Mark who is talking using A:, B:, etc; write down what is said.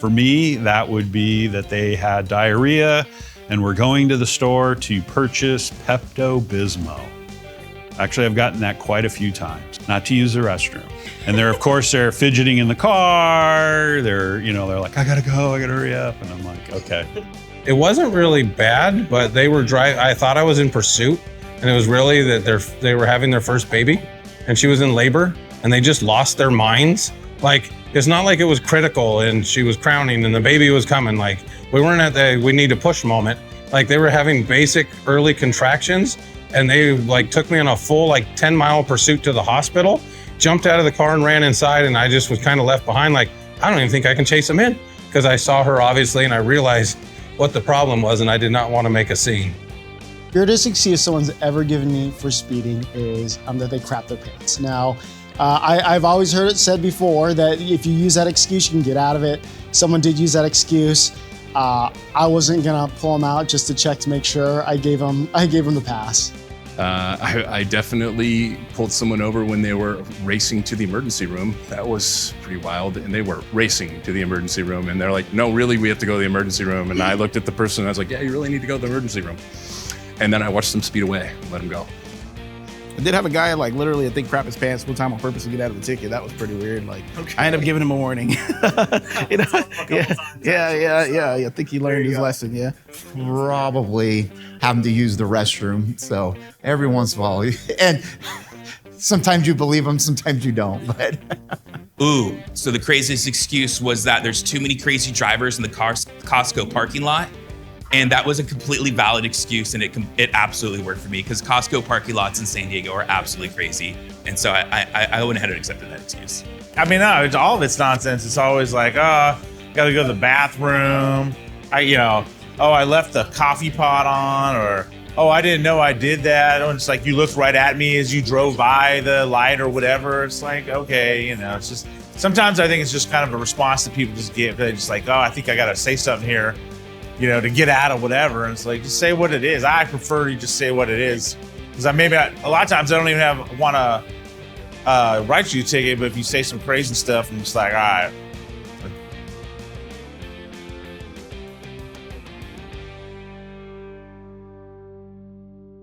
A: For me, that would be that they had diarrhea and were going to the store to purchase Pepto-Bismol. Actually, I've gotten that quite a few times, not to use the restroom. And of course, they're fidgeting in the car. They're like, I gotta go, I gotta hurry up. And I'm like, okay.
B: It wasn't really bad, but they were driving. I thought I was in pursuit, and it was really that they were having their first baby, and she was in labor, and they just lost their minds. Like, it's not like it was critical and she was crowning and the baby was coming. Like, we weren't at the we need to push moment. Like, they were having basic early contractions, and they like took me on a full 10-mile pursuit to the hospital, jumped out of the car and ran inside, and I just was kind of left behind. Like, I don't even think I can chase them in, because I saw her obviously and I realized what the problem was, and I did not want to make a scene.
C: Weirdest excuse someone's ever given me for speeding is that they crap their pants. Now, I've always heard it said before that if you use that excuse, you can get out of it. Someone did use that excuse. I wasn't gonna pull them out just to check to make sure. I gave them the pass.
D: I definitely pulled someone over when they were racing to the emergency room. That was pretty wild. And they were racing to the emergency room, and they're like, no, really, we have to go to the emergency room. And I looked at the person and I was like, yeah, you really need to go to the emergency room. And then I watched them speed away and let them go.
E: I did have a guy literally, I think, crap his pants one time on purpose to get out of the ticket. That was pretty weird. I ended up giving him a warning. Yeah. I think he learned his lesson. Yeah.
F: Probably having to use the restroom. So every once in a while, and sometimes you believe them, sometimes you don't. But
G: ooh, so the craziest excuse was that there's too many crazy drivers in the Costco parking lot. And that was a completely valid excuse, and it absolutely worked for me, because Costco parking lots in San Diego are absolutely crazy. And so I went ahead and accepted that excuse.
H: I mean, no, all of it's nonsense. It's always like, gotta go to the bathroom. I left the coffee pot on, or, I didn't know I did that. And it's like, you looked right at me as you drove by the light or whatever. It's like, okay, it's just, sometimes I think it's just kind of a response that people just give. They're just like, I think I gotta say something here, to get out of whatever. And it's like, just say what it is. I prefer you just say what it is. Because a lot of times I don't even want to write you a ticket, but if you say some crazy stuff, I'm just like, all right,